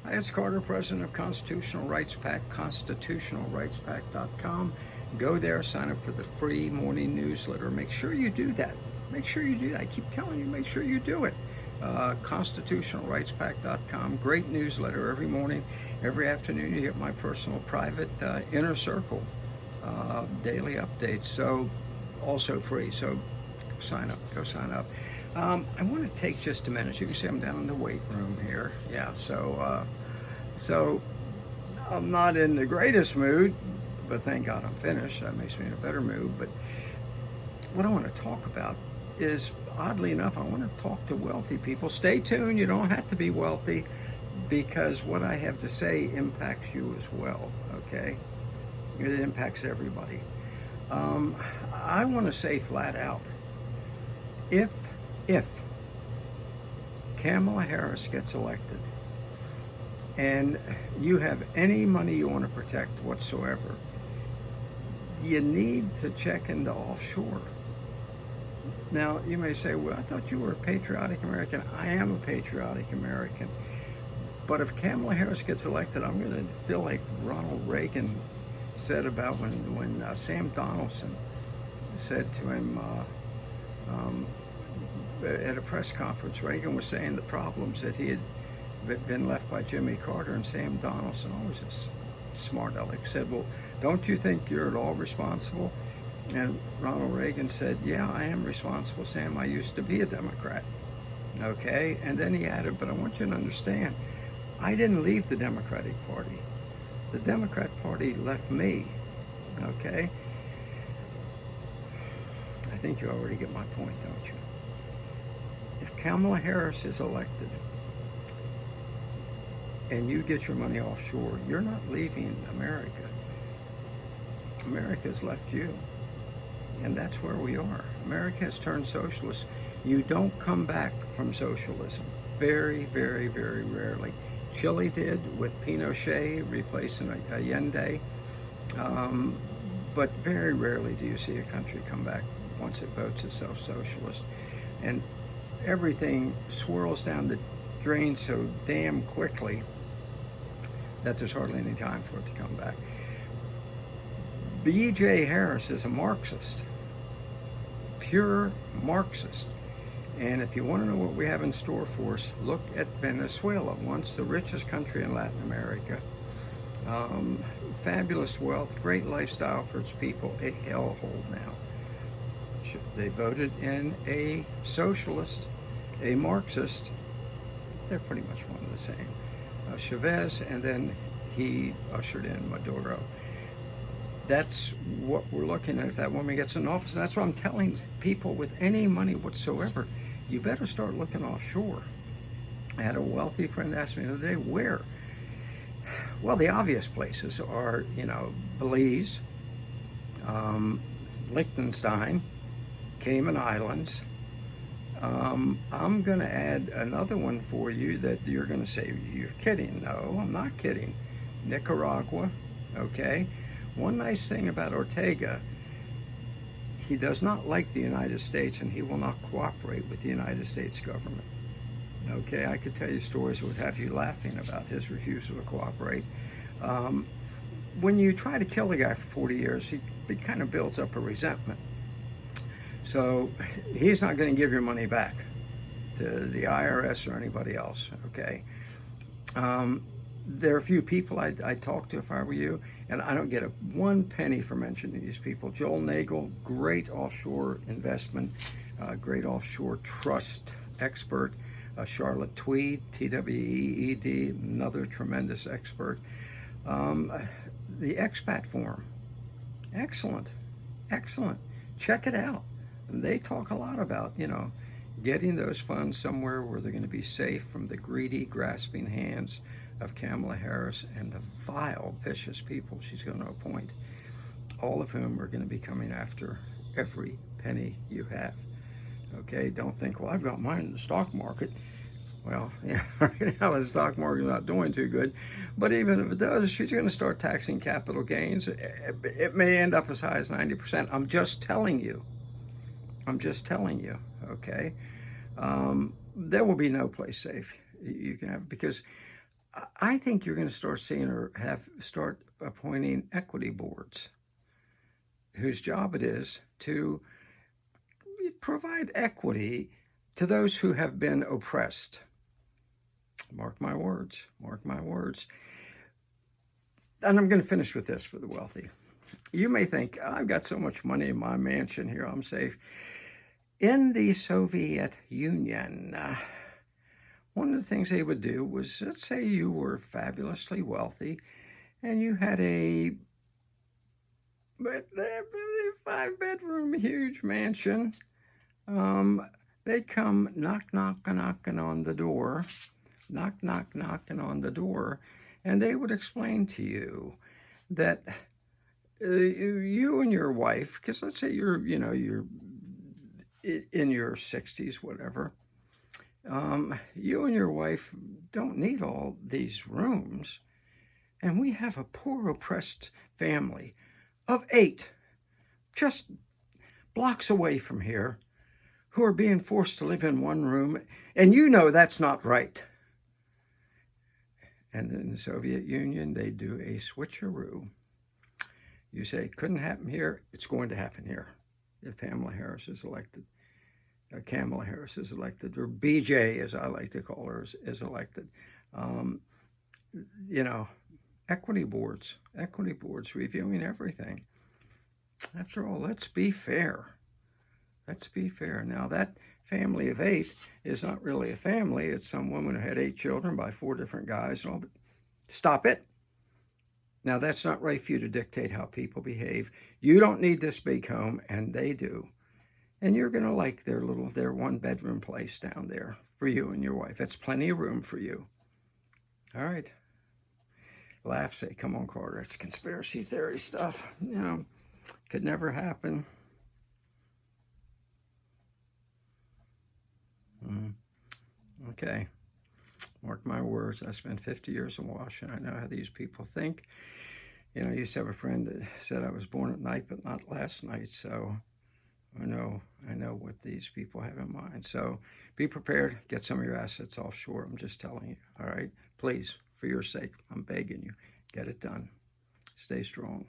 Hi, it's Carter, president of Constitutional Rights Pack, constitutionalrightspack.com. Go there, sign up for the free morning newsletter. Make sure you do that. Make sure you do that. I keep telling you, make sure you do it. Constitutionalrightspack.com. Great newsletter every morning, every afternoon. You get my personal private inner circle daily updates. So, also free. So, sign up. Go sign up. I want to take just a minute. You can see I'm down in the weight room here. Yeah, so I'm not in the greatest mood, but thank God I'm finished. That makes me in a better mood. But what I want to talk about is, oddly enough, I want to talk to wealthy people. Stay tuned. You don't have to be wealthy, because what I have to say impacts you as well, okay? It impacts everybody. I want to say flat out, if Kamala Harris gets elected and you have any money you want to protect whatsoever, you need to check into offshore. Now, you may say, well, I thought you were a patriotic American. I am a patriotic American. But if Kamala Harris gets elected, I'm going to feel like Ronald Reagan said about when Sam Donaldson said to him, at a press conference, Reagan was saying the problems that he had been left by Jimmy Carter, and Sam Donaldson, always a smart aleck, said, well, don't you think you're at all responsible? And Ronald Reagan said, yeah, I am responsible, Sam. I used to be a Democrat. Okay? And then he added, but I want you to understand, I didn't leave the Democratic Party. The Democrat Party left me. Okay? I think you already get my point, don't you? If Kamala Harris is elected and you get your money offshore, you're not leaving America. America's left you. And that's where we are. America has turned socialist. You don't come back from socialism. Very, very, very rarely. Chile did with Pinochet replacing Allende. But very rarely do you see a country come back once it votes itself socialist. And everything swirls down the drain so damn quickly that there's hardly any time for it to come back. B.J. Harris is a Marxist, pure Marxist. And if you want to know what we have in store for us, look at Venezuela, once the richest country in Latin America. Fabulous wealth, great lifestyle for its people, a hellhole now. They voted in a socialist, a Marxist. They're pretty much one and the same. Chavez, and then he ushered in Maduro. That's what we're looking at if that woman gets in office. And that's what I'm telling people with any money whatsoever. You better start looking offshore. I had a wealthy friend ask me the other day, where? Well, the obvious places are, Belize, Liechtenstein, Cayman Islands. I'm going to add another one for you that you're going to say, you're kidding. No, I'm not kidding. Nicaragua, okay? One nice thing about Ortega, he does not like the United States, and he will not cooperate with the United States government. Okay, I could tell you stories that would have you laughing about his refusal to cooperate. When you try to kill a guy for 40 years, he kind of builds up a resentment. So he's not going to give your money back to the IRS or anybody else, okay? There are a few people I'd talk to if I were you, and I don't get one penny for mentioning these people. Joel Nagel, great offshore investment, great offshore trust expert. Charlotte Tweed, Tweed, another tremendous expert. The Expat Forum, excellent. Check it out. And they talk a lot about, getting those funds somewhere where they're going to be safe from the greedy, grasping hands of Kamala Harris and the vile, vicious people she's going to appoint, all of whom are going to be coming after every penny you have. Okay, don't think, well, I've got mine in the stock market. Well, yeah, right now the stock market's not doing too good. But even if it does, she's going to start taxing capital gains. It may end up as high as 90%. I'm just telling you, okay? There will be no place safe you can have, because I think you're going to start seeing or start appointing equity boards whose job it is to provide equity to those who have been oppressed. Mark my words, mark my words. And I'm going to finish with this for the wealthy. You may think, I've got so much money in my mansion here, I'm safe. In the Soviet Union, one of the things they would do was, let's say you were fabulously wealthy and you had a 5-bedroom huge mansion. They'd come knocking on the door, knocking on the door, and they would explain to you that you and your wife, because let's say you're in your 60s, whatever, you and your wife don't need all these rooms, and we have a poor oppressed family of 8 just blocks away from here who are being forced to live in one room, and you know that's not right. And in the Soviet Union, they do a switcheroo. You say, couldn't happen here, it's going to happen here. If Kamala Harris is elected, or BJ, as I like to call her, is elected. Equity boards reviewing everything. After all, let's be fair. Let's be fair. Now, that family of 8 is not really a family. It's some woman who had 8 children by 4 different guys. And all, but stop it. Now, that's not right for you to dictate how people behave. You don't need this big home, and they do. And you're going to like their 1-bedroom place down there for you and your wife. That's plenty of room for you. All right. Laugh, say, come on, Carter, it's conspiracy theory stuff. Could never happen. Okay. Mark my words, I spent 50 years in Washington. I know how these people think. I used to have a friend that said I was born at night, but not last night. So I know what these people have in mind. So be prepared. Get some of your assets offshore. I'm just telling you. All right? Please, for your sake, I'm begging you, get it done. Stay strong.